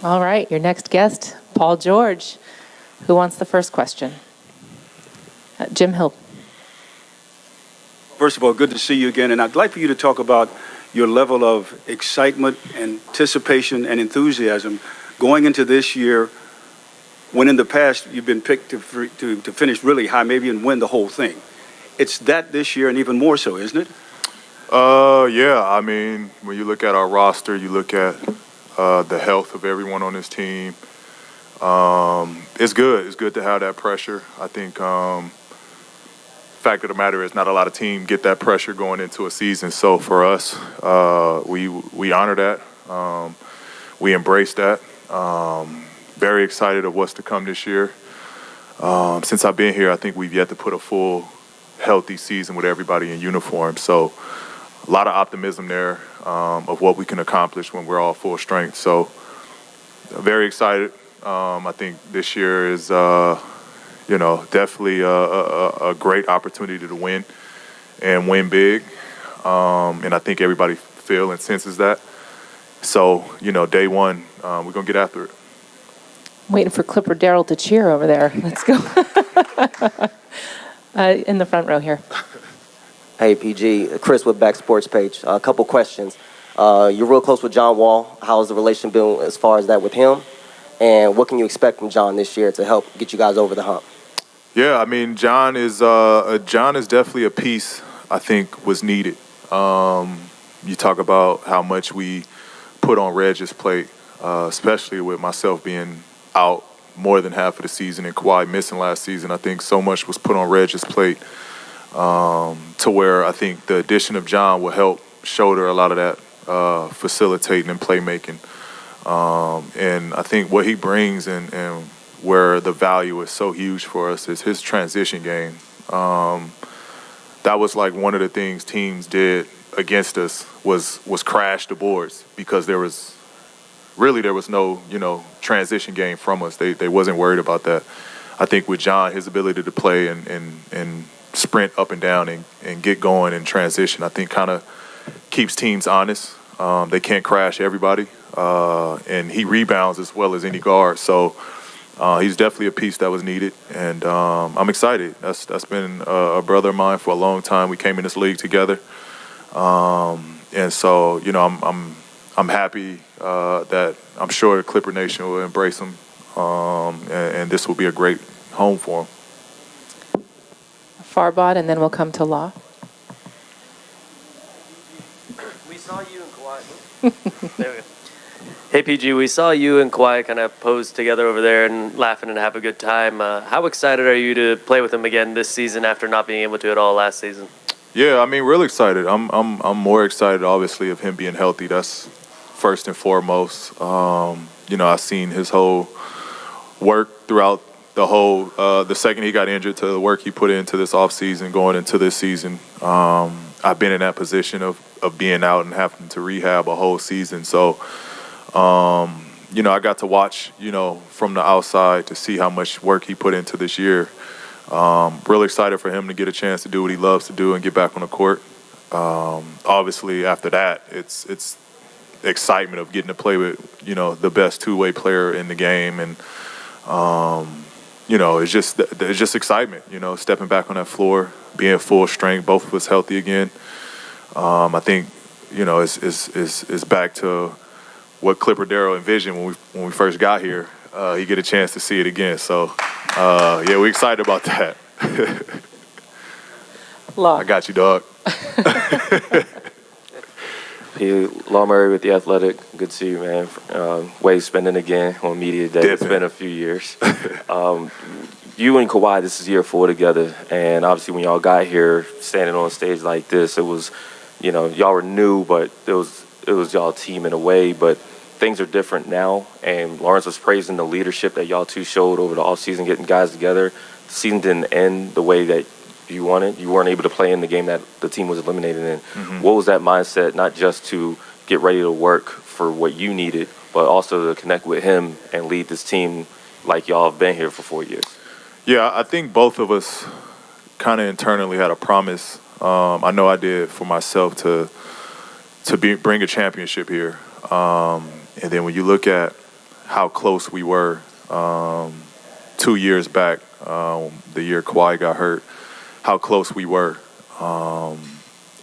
All right, your next guest, Paul George. Who wants the first question? Jim Hill. First of all, good to see you again, and I'd like for you to talk about your level of excitement, anticipation, and enthusiasm going into this year, when in the past you've been picked to finish really high, maybe and win the whole thing. It's that this year, and even more so, isn't it? Yeah. I mean, when you look at our roster, you look at the health of everyone on this team. It's good. It's good to have that pressure. I think fact of the matter is not a lot of teams get that pressure going into a season. So for us, we honor that. We embrace that. Very excited of what's to come this year. Since I've been here, I think we've yet to put a full, healthy season with everybody in uniform. So a lot of optimism there of what we can accomplish when we're all full strength. So very excited. I think this year is, definitely a great opportunity to win and win big. And I think everybody feels and senses that. So, day one, we're going to get after it. Waiting for Clipper Darrell to cheer over there. Let's go. In the front row here. Hey, PG. Chris with Back Sports Page. A couple questions. You're real close with John Wall. How's the relation been as far as that with him? And what can you expect from John this year to help get you guys over the hump? Yeah, I mean, John is definitely a piece I think was needed. You talk about how much we put on Reg's plate, especially with myself being out more than half of the season and Kawhi missing last season. I think so much was put on Reg's plate to where I think the addition of John will help shoulder a lot of that facilitating and playmaking. And I think what he brings and where the value is so huge for us is his transition game. That was like one of the things teams did against us was crash the boards because there was no transition game from us. They wasn't worried about that. I think with John, his ability to play and sprint up and down and get going and transition, I think kind of keeps teams honest. They can't crash everybody. And he rebounds as well as any guard. So he's definitely a piece that was needed. And I'm excited. That's been a brother of mine for a long time. We came in this league together. And so, I'm happy that I'm sure the Clipper Nation will embrace him. And this will be a great home for him. Farbod, and then we'll come to Law. We saw you and Kawhi. There we go. Hey, PG, we saw you and Kawhi kind of pose together over there and laughing and have a good time. How excited are you to play with him again this season after not being able to at all last season? Yeah, I mean, real excited. I'm more excited, obviously, of him being healthy. That's first and foremost. I've seen his whole work throughout the second he got injured to the work he put into this offseason, going into this season. I've been in that position of being out and having to rehab a whole season. So, I got to watch, from the outside to see how much work he put into this year. Really excited for him to get a chance to do what he loves to do and get back on the court. Obviously, after that, it's excitement of getting to play with, the best two-way player in the game. And, it's just excitement, stepping back on that floor, being full strength, both of us healthy again. I think, it's back to what Clipper Darrell envisioned when we first got here. He get a chance to see it again. So, we're excited about that. Law. I got you, dog. Law Murray with The Athletic. Good to see you, man. Wave spending again on Media Day. It's been a few years. You and Kawhi, this is year 4 together. And obviously when y'all got here, standing on a stage like this, it was, y'all were new, but it was y'all team in a way. But things are different now. And Lawrence was praising the leadership that y'all two showed over the offseason, getting guys together. The season didn't end the way that you wanted. You weren't able to play in the game that the team was eliminated in. Mm-hmm. What was that mindset, not just to get ready to work for what you needed, but also to connect with him and lead this team like y'all have been here for 4 years? Yeah, I think both of us kind of internally had a promise. I know I did for myself to bring a championship here. And then when you look at how close we were 2 years back, the year Kawhi got hurt, how close we were.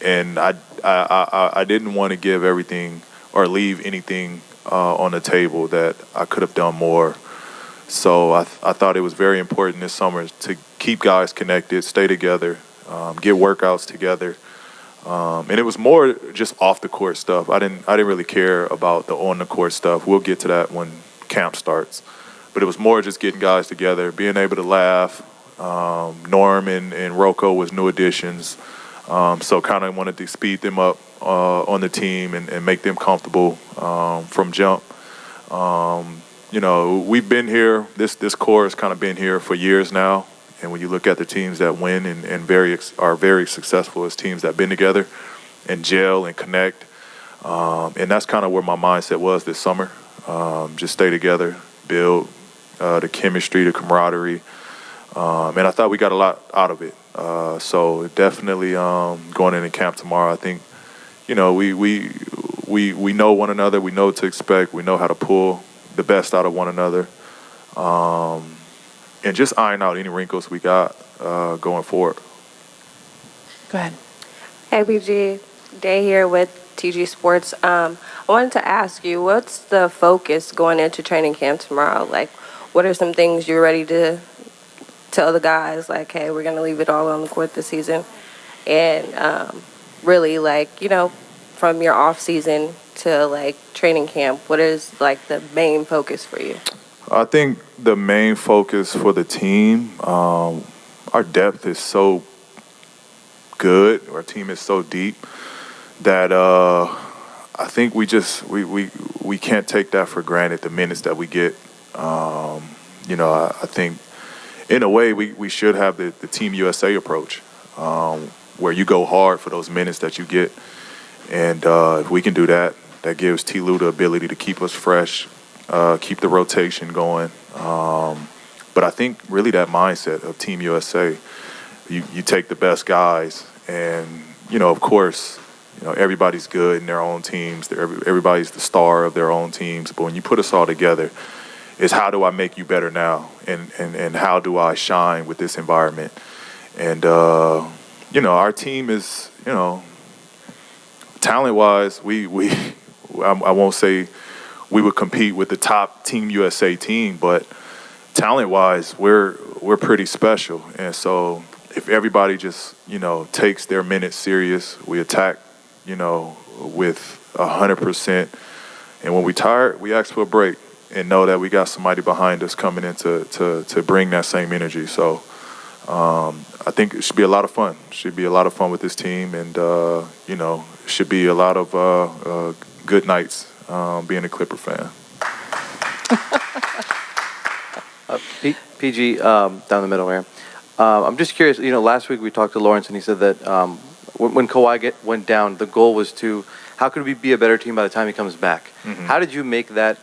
And I didn't want to give everything or leave anything on the table that I could have done more. So I thought it was very important this summer to keep guys connected, stay together, get workouts together. And it was more just off the court stuff. I didn't really care about the on the court stuff. We'll get to that when camp starts. But it was more just getting guys together, being able to laugh. Norm and Rocco was new additions. So kind of wanted to speed them up on the team and make them comfortable from jump. We've been here. This core has kind of been here for years now. And when you look at the teams that win and are very successful as teams that been together and gel and connect, and that's kind of where my mindset was this summer. Just stay together, build the chemistry, the camaraderie, and I thought we got a lot out of it. So definitely going into camp tomorrow, I think we know one another, we know what to expect, we know how to pull the best out of one another. And just iron out any wrinkles we got going forward. Go ahead. Hey, PG, Day here with TG Sports. I wanted to ask you, what's the focus going into training camp tomorrow? Like, what are some things you're ready to tell the guys, like, hey, we're going to leave it all on the court this season? And really, from your off season to, training camp, what is, the main focus for you? I think the main focus for the team, our depth is so good, our team is so deep that I think we can't take that for granted, the minutes that we get. I think in a way we should have the Team USA approach, where you go hard for those minutes that you get. And if we can do that, that gives T. Lue the ability to keep us fresh, keep the rotation going. But I think really that mindset of Team USA, you take the best guys and, of course, everybody's good in their own teams. Everybody's the star of their own teams. But when you put us all together, it's how do I make you better now? And how do I shine with this environment? And, our team is, talent-wise, I won't say we would compete with the top Team USA team, but talent-wise, we're pretty special. And so if everybody just, takes their minutes serious, we attack, with 100%. And when we tired, we ask for a break and know that we got somebody behind us coming in to bring that same energy. So I think it should be a lot of fun. It should be a lot of fun with this team, and, it should be a lot of good nights being a Clipper fan. PG, down the middle here. I'm just curious, last week we talked to Lawrence and he said that when Kawhi went down, the goal was how could we be a better team by the time he comes back? Mm-hmm. How did you make that,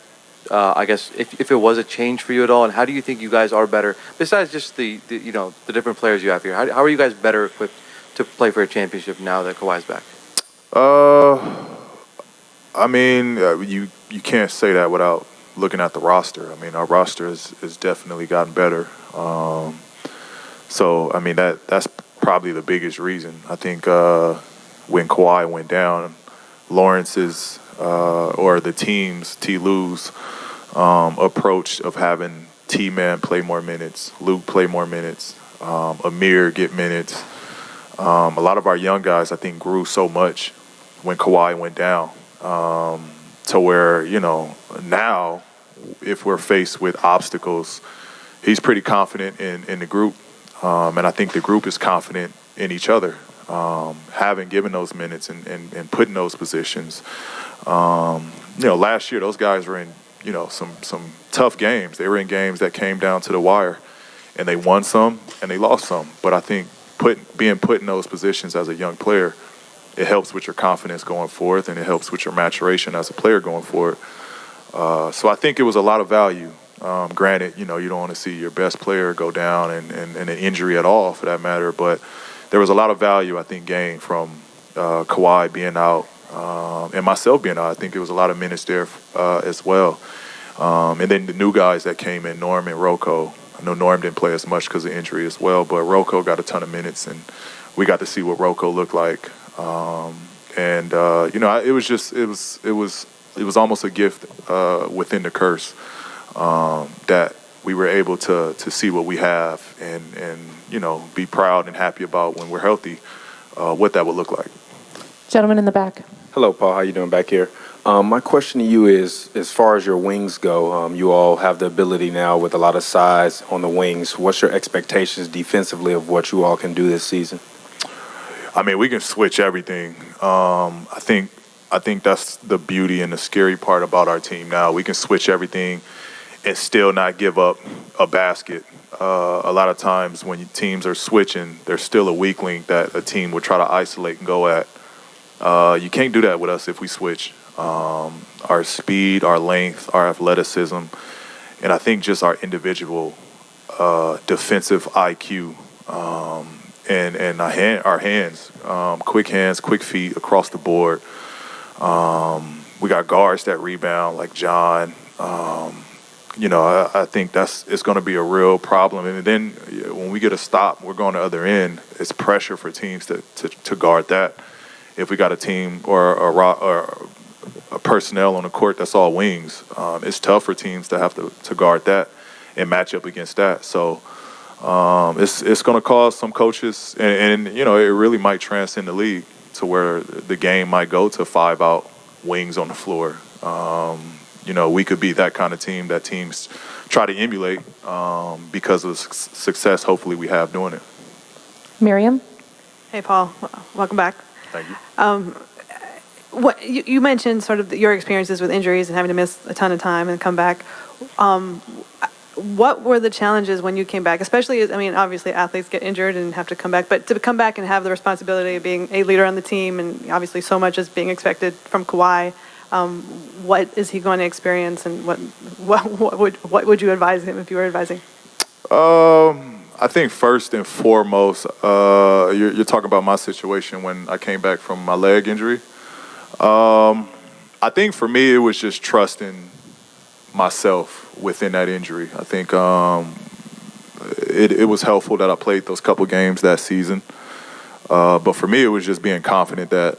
I guess, if it was a change for you at all, and how do you think you guys are better, besides just the different players you have here, how are you guys better equipped to play for a championship now that Kawhi's back? You can't say that without looking at the roster. Our roster has definitely gotten better. That's probably the biggest reason. I think when Kawhi went down, Lawrence's or the team's, T. Lue's approach of having T-Man play more minutes, Luke play more minutes, Amir get minutes. A lot of our young guys, I think, grew so much when Kawhi went down to where, now if we're faced with obstacles, he's pretty confident in the group. And I think the group is confident in each other, having given those minutes and put in those positions. Last year those guys were in, some tough games. They were in games that came down to the wire, and they won some and they lost some. But I think being put in those positions as a young player, it helps with your confidence going forth, and it helps with your maturation as a player going forward. So I think it was a lot of value. Granted, you don't want to see your best player go down and an injury at all, for that matter. But there was a lot of value, I think, gained from Kawhi being out and myself being out. I think there was a lot of minutes there as well. And then the new guys that came in, Norm and Rocco. I know Norm didn't play as much because of injury as well, but Rocco got a ton of minutes, and we got to see what Rocco looked like. It was almost a gift within the curse that we were able to see what we have and be proud and happy about when we're healthy, what that would look like. Gentleman in the back. Hello, Paul. How you doing back here? My question to you is, as far as your wings go, you all have the ability now with a lot of size on the wings. What's your expectations defensively of what you all can do this season? I mean, we can switch everything. I think that's the beauty and the scary part about our team now. We can switch everything and still not give up a basket. A lot of times when teams are switching, there's still a weak link that a team would try to isolate and go at. You can't do that with us if we switch. Our speed, our length, our athleticism, and I think just our individual defensive IQ and our hands, quick hands, quick feet across the board. We got guards that rebound like John. I think it's going to be a real problem. And then when we get a stop, we're going to the other end. It's pressure for teams to guard that. If we got a team or a personnel on the court that's all wings, it's tough for teams to have to guard that and match up against that. So it's going to cause some coaches, and it really might transcend the league to where the game might go to 5-out wings on the floor. We could be that kind of team that teams try to emulate because of the success hopefully we have doing it. Miriam? Hey, Paul. Welcome back. Thank you. What you mentioned sort of your experiences with injuries and having to miss a ton of time and come back. What were the challenges when you came back? Especially, obviously athletes get injured and have to come back, but to come back and have the responsibility of being a leader on the team, and obviously so much is being expected from Kawhi. What is he going to experience, and what would you advise him if you were advising? I think first and foremost, you're talking about my situation when I came back from my leg injury. I think for me, it was just trusting myself within that injury. I think it was helpful that I played those couple games that season. But for me, it was just being confident that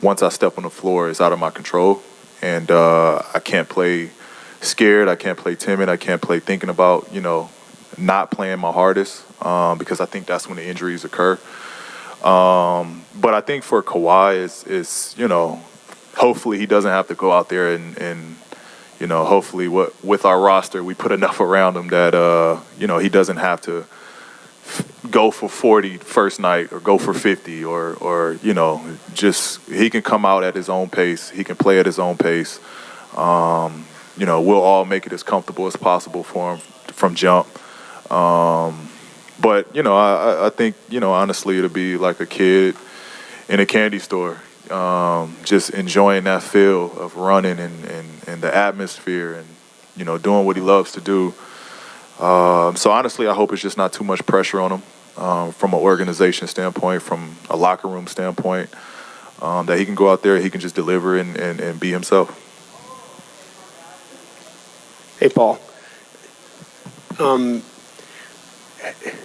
once I step on the floor, it's out of my control. And I can't play scared. I can't play timid. I can't play thinking about, not playing my hardest because I think that's when the injuries occur. But I think for Kawhi, is hopefully he doesn't have to go out there and hopefully with our roster, we put enough around him that, he doesn't have to go for 40 first night or go for 50 or just he can come out at his own pace. He can play at his own pace. We'll all make it as comfortable as possible for him from jump. But I think, honestly, it'll be like a kid in a candy store, just enjoying that feel of running and the atmosphere and, doing what he loves to do. So honestly, I hope it's just not too much pressure on him from an organization standpoint, from a locker room standpoint, that he can go out there, he can just deliver and be himself. Hey, Paul.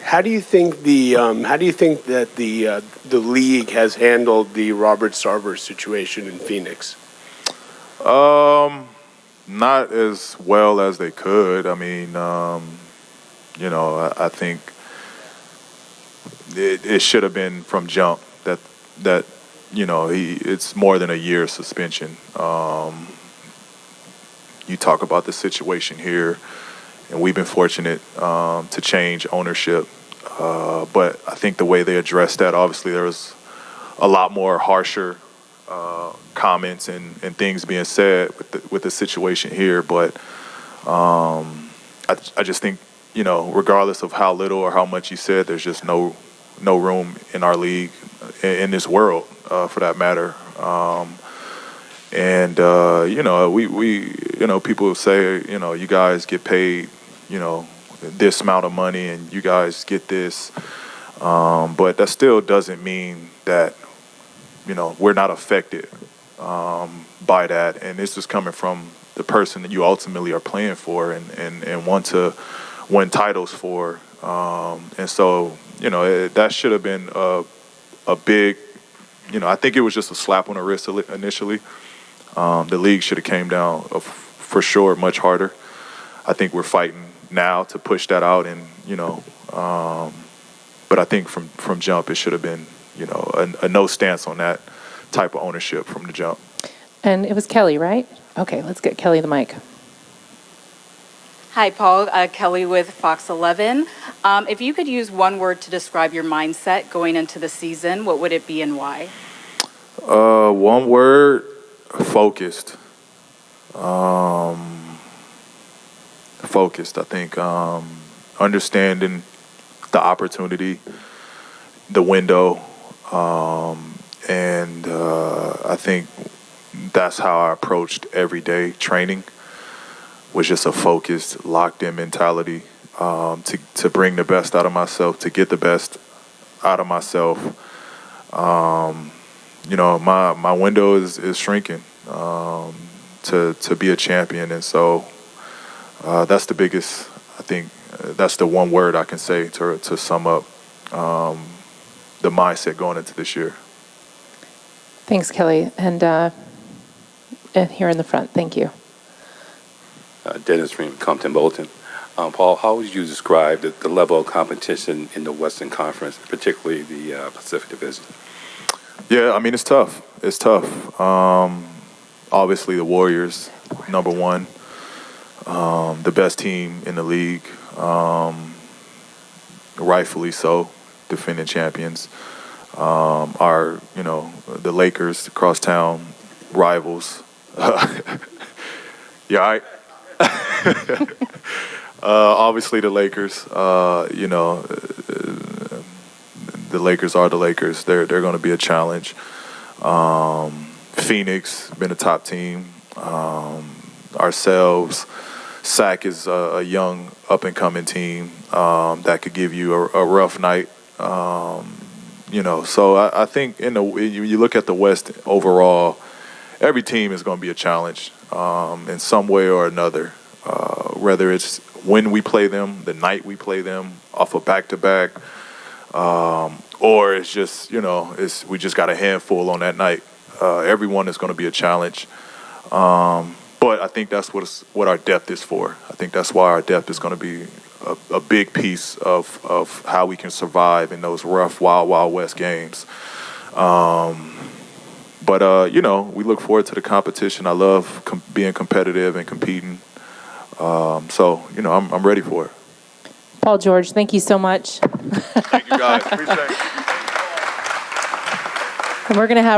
How do you think that the league has handled the Robert Sarver situation in Phoenix? Not as well as they could. I mean, I think it should have been from jump that it's more than a year suspension. You talk about the situation here, and we've been fortunate to change ownership. But I think the way they addressed that, obviously there was a lot more harsher comments and things being said with the situation here. But I just think, regardless of how little or how much you said, there's just no room in our league, in this world, for that matter. We people say, you guys get paid, this amount of money and you guys get this. But that still doesn't mean that, we're not affected by that. And this is coming from the person that you ultimately are playing for and want to win titles for. And so, that should have been a big, I think it was just a slap on the wrist initially. The league should have came down for sure much harder. I think we're fighting now to push that out, and but I think from jump it should have been a no stance on that type of ownership from the jump. And it was Kelly, right? Okay, let's get Kelly the mic. Hi, Paul. Kelly with Fox 11. If you could use one word to describe your mindset going into the season, what would it be and why? One word: focused. Focused. I think understanding the opportunity, the window, and I think that's how I approached everyday training. Was just a focused, locked-in mentality to bring the best out of myself, to get the best out of myself. My window is shrinking to be a champion, and so that's the biggest. I think that's the one word I can say to sum up the mindset going into this year. Thanks, Kelly. And here in the front, thank you. Dennis from Compton Bolton. Paul, how would you describe the level of competition in the Western Conference, particularly the Pacific Division? Yeah, I mean, it's tough. It's tough. Obviously, the Warriors, number one, the best team in the league, rightfully so, defending champions. Our, the Lakers, the crosstown rivals. Yeah, all right. Obviously the Lakers, the Lakers are the Lakers. They're going to be a challenge. Phoenix, been a top team. Ourselves, SAC is a young up-and-coming team that could give you a rough night. So I think you look at the West overall, every team is going to be a challenge in some way or another, whether it's when we play them, the night we play them, off a back-to-back, or it's just, we just got a handful on that night. Everyone is going to be a challenge. But I think that's what our depth is for. I think that's why our depth is going to be a big piece of how we can survive in those rough, wild, wild West games. But we look forward to the competition. I love being competitive and competing. So, I'm ready for it. Paul George, thank you so much. Thank you, guys. Appreciate it. And we're going to have